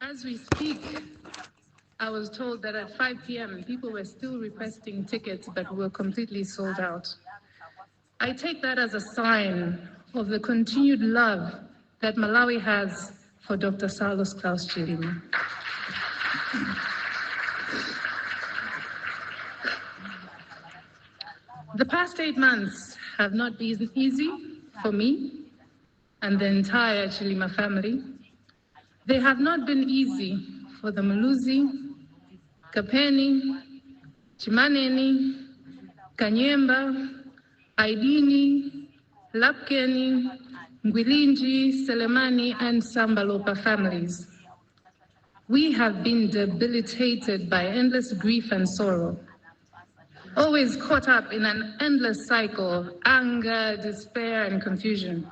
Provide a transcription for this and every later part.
As we speak, I was told that at 5 p.m. people were still requesting tickets but were completely sold out. I take that as a sign of the continued love that Malawi has for Dr. Saulos Klaus Chilima. The past 8 months have not been easy for me and the entire Chilima family. They have not been easy for the Muluzi, Kapeni, Chimaneni, Kanyemba, Aidini, Lapkeni, Ngwilinji, Selemani, and Sambalopa families. We have been debilitated by endless grief and sorrow, always caught up in an endless cycle of anger, despair, and confusion.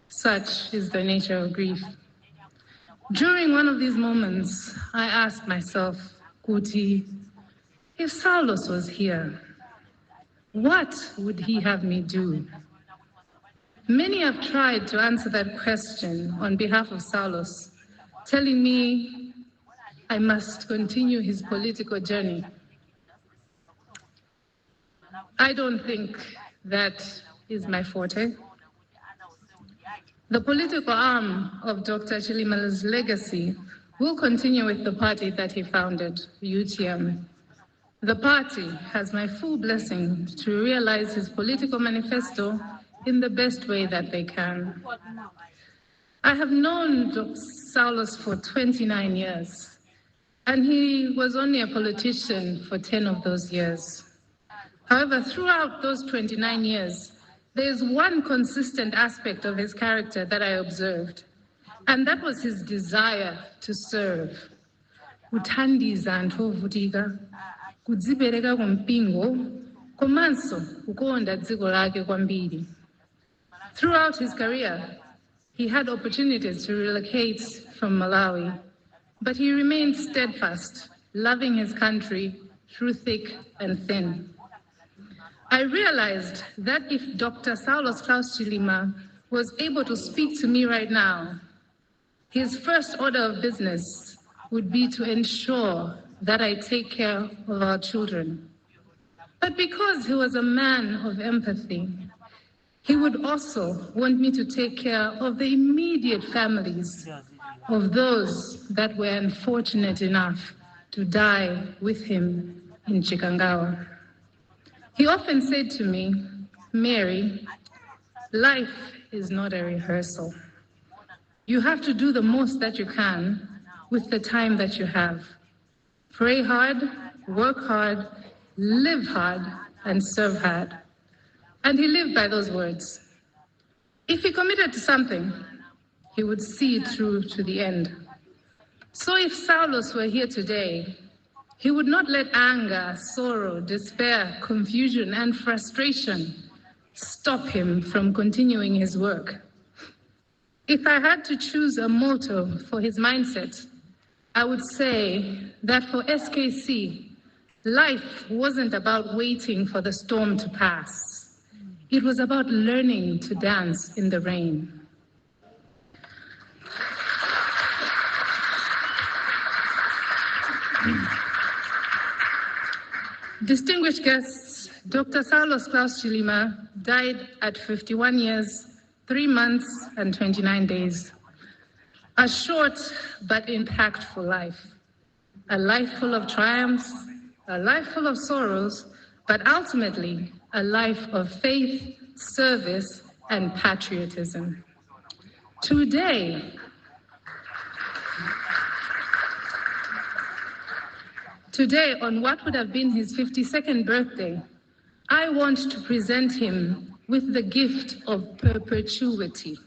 Such is the nature of grief. During one of these moments, I asked myself, Kuti, if Saulos was here, what would he have me do? Many have tried to answer that question on behalf of Saulos, telling me I must continue his political journey. I don't think that is my forte. The political arm of Dr. Chilima's legacy will continue with the party that he founded, UTM. The party has my full blessing to realize his political manifesto in the best way that they can. I have known Dr. Saulos for 29 years, and he was only a politician for 10 of those years. However, throughout those 29 years, there is one consistent aspect of his character that I observed, and that was his desire to serve. Uthandiza anthu ovutika, kudzipereka kumpingo, komaso kukonda dziko lake kwambiri. Throughout his career, he had opportunities to relocate from Malawi, but he remained steadfast, loving his country through thick and thin. I realized that if Dr. Saulos Klaus Chilima was able to speak to me right now, his first order of business would be to ensure that I take care of our children. But because he was a man of empathy, he would also want me to take care of the immediate families of those that were unfortunate enough to die with him in Chikangawa. He often said to me, Mary, life is not a rehearsal. You have to do the most that you can with the time that you have. Pray hard, work hard, live hard, and serve hard. And he lived by those words. If he committed to something, he would see it through to the end. So if Saulos were here today, he would not let anger, sorrow, despair, confusion, and frustration stop him from continuing his work. If I had to choose a motto for his mindset, I would say that for SKC, life wasn't about waiting for the storm to pass. It was about learning to dance in the rain. Distinguished guests, Dr. Saulos Klaus Chilima died at 51 years, 3 months, and 29 days. A short but impactful life. A life full of triumphs, a life full of sorrows, but ultimately a life of faith, service, and patriotism. Today, on what would have been his 52nd birthday, I want to present him with the gift of perpetuity.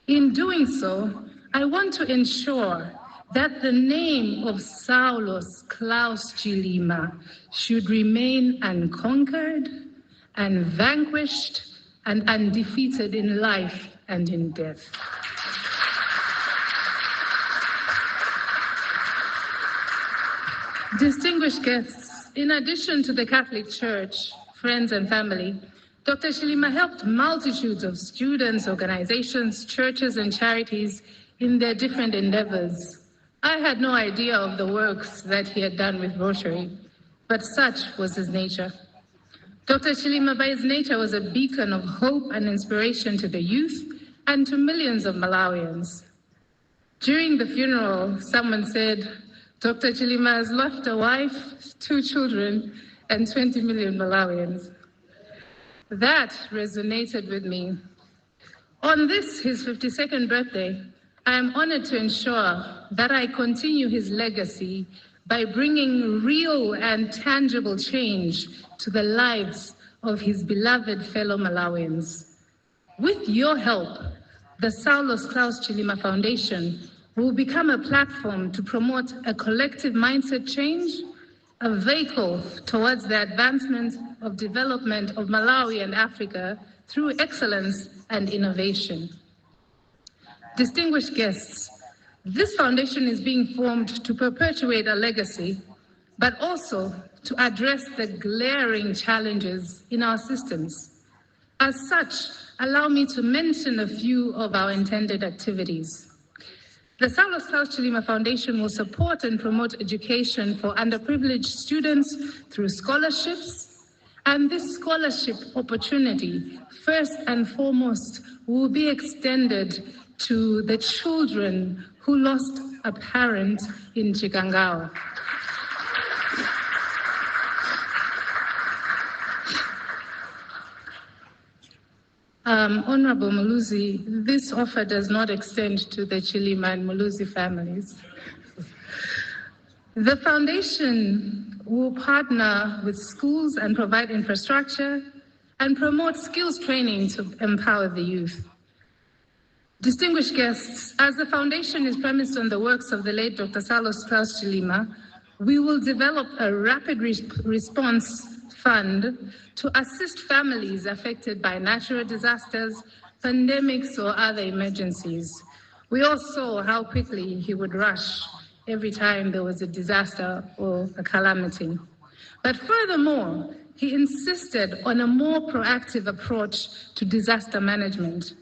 In doing so, I want to ensure that the name of Saulos Klaus Chilima should remain unconquered and vanquished and undefeated in life and in death. Distinguished guests, in addition to the Catholic Church, friends and family, Dr. Chilima helped multitudes of students, organizations, churches, and charities in their different endeavors. I had no idea of the works that he had done with Rotary, but such was his nature. Dr. Chilima, by his nature, was a beacon of hope and inspiration to the youth and to millions of Malawians. During the funeral, someone said, Dr. Chilima has left a wife, 2 children, and 20 million Malawians. That resonated with me. On this, his 52nd birthday, I am honored to ensure that I continue his legacy by bringing real and tangible change to the lives of his beloved fellow Malawians. With your help, the Saulos Klaus Chilima Foundation will become a platform to promote a collective mindset change, a vehicle towards the advancement of development of Malawi and Africa through excellence and innovation. Distinguished guests, this foundation is being formed to perpetuate a legacy, but also to address the glaring challenges in our systems. As such, allow me to mention a few of our intended activities. The Saulos Klaus Chilima Foundation will support and promote education for underprivileged students through scholarships, and this scholarship opportunity, first and foremost, will be extended to the children who lost a parent in Chikangao. Honorable Muluzi, this offer does not extend to the Chilima and Muluzi families. The foundation will partner with schools and provide infrastructure and promote skills training to empower the youth. Distinguished guests, as the foundation is premised on the works of the late Dr. Saulos Klaus Chilima, we will develop a rapid response fund to assist families affected by natural disasters, pandemics, or other emergencies. We all saw how quickly he would rush every time there was a disaster or a calamity. But furthermore, he insisted on a more proactive approach to disaster management.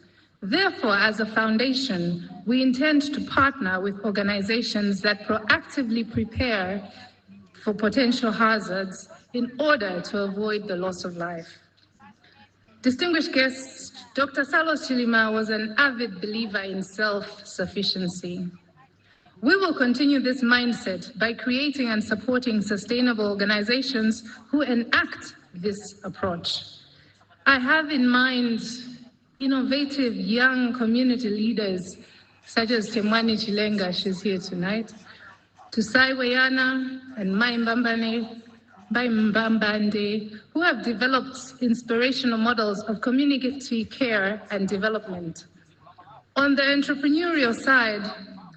Therefore, as a foundation, we intend to partner with organizations that proactively prepare for potential hazards in order to avoid the loss of life. Distinguished guests, Dr. Saulos Chilima was an avid believer in self-sufficiency. We will continue this mindset by creating and supporting sustainable organizations who enact this approach. I have in mind innovative young community leaders such as Temwani Chilenga, she's here tonight, Tusai Weyana and Mai Mbambane, by Mbambande, who have developed inspirational models of community care and development. On the entrepreneurial side,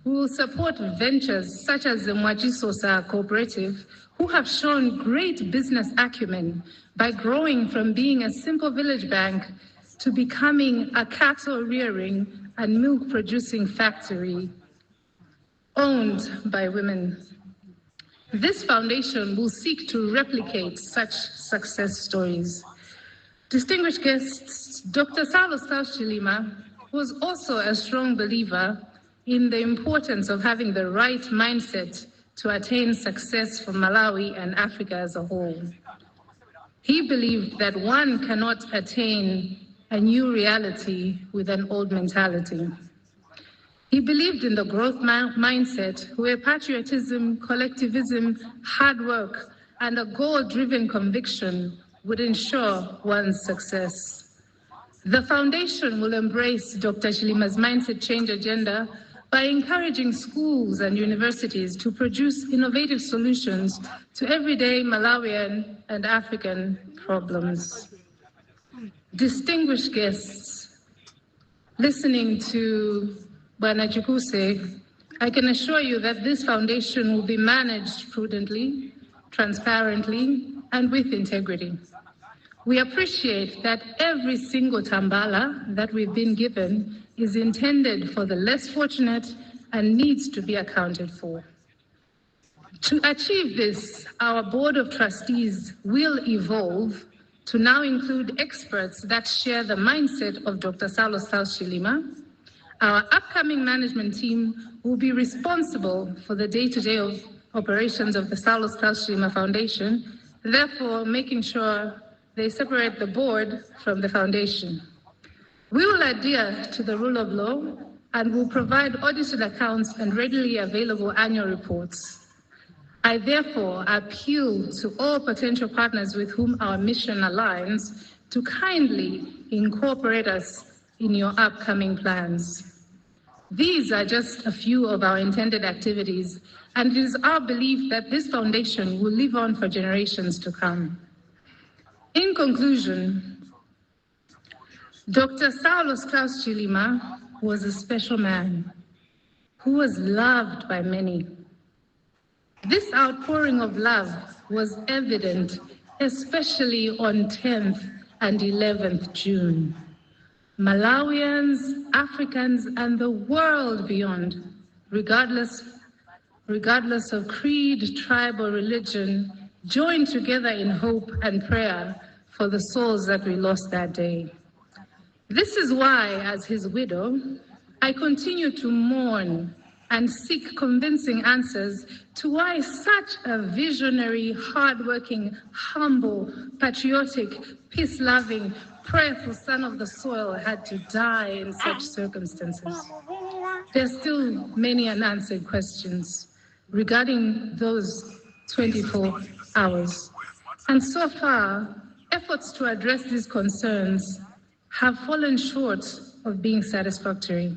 we will support ventures such as the Mwajisosa Cooperative, who have shown great business acumen by growing from being a simple village bank to becoming a cattle rearing and milk producing factory owned by women. This foundation will seek to replicate such success stories. Distinguished guests, Dr. Saulos Klaus Chilima was also a strong believer in the importance of having the right mindset to attain success for Malawi and Africa as a whole. He believed that one cannot attain a new reality with an old mentality. He believed in the growth mindset, where patriotism, collectivism, hard work, and a goal-driven conviction would ensure one's success. The foundation will embrace Dr. Chilima's mindset change agenda by encouraging schools and universities to produce innovative solutions to everyday Malawian and African problems. Distinguished guests, listening to Bwana Chikuse, I can assure you that this foundation will be managed prudently, transparently, and with integrity. We appreciate that every single tambala that we've been given is intended for the less fortunate and needs to be accounted for. To achieve this, our Board of Trustees will evolve to now include experts that share the mindset of Dr. Saulos Klaus Chilima, Our upcoming management team will be responsible for the day-to-day operations of the Saulos Klaus Chilima Foundation, therefore making sure they separate the board from the foundation. We will adhere to the rule of law and will provide audited accounts and readily available annual reports. I therefore appeal to all potential partners with whom our mission aligns to kindly incorporate us in your upcoming plans. These are just a few of our intended activities, and it is our belief that this foundation will live on for generations to come. In conclusion, Dr. Saulos Klaus Chilima was a special man who was loved by many. This outpouring of love was evident, especially on 10th and 11th June. Malawians, Africans, and the world beyond, regardless of creed, tribe, or religion, joined together in hope and prayer for the souls that we lost that day. This is why, as his widow, I continue to mourn and seek convincing answers to why such a visionary, hardworking, humble, patriotic, peace-loving, prayerful son of the soil had to die in such circumstances. There's still many unanswered questions regarding those 24 hours. And so far, efforts to address these concerns have fallen short of being satisfactory.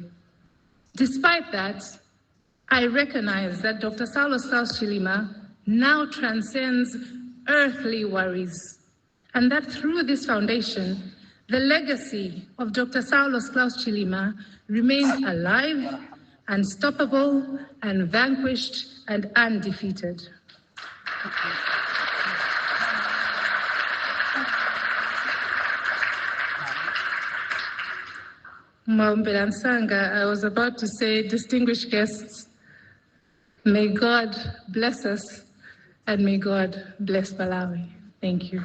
Despite that, I recognize that Dr. Saulos Klaus Chilima now transcends earthly worries, and that through this foundation, the legacy of Dr. Saulos Klaus Chilima remains alive, unstoppable, and vanquished and undefeated. Maumbelan-Sanga, I was about to say, distinguished guests, may God bless us and may God bless Malawi. Thank you.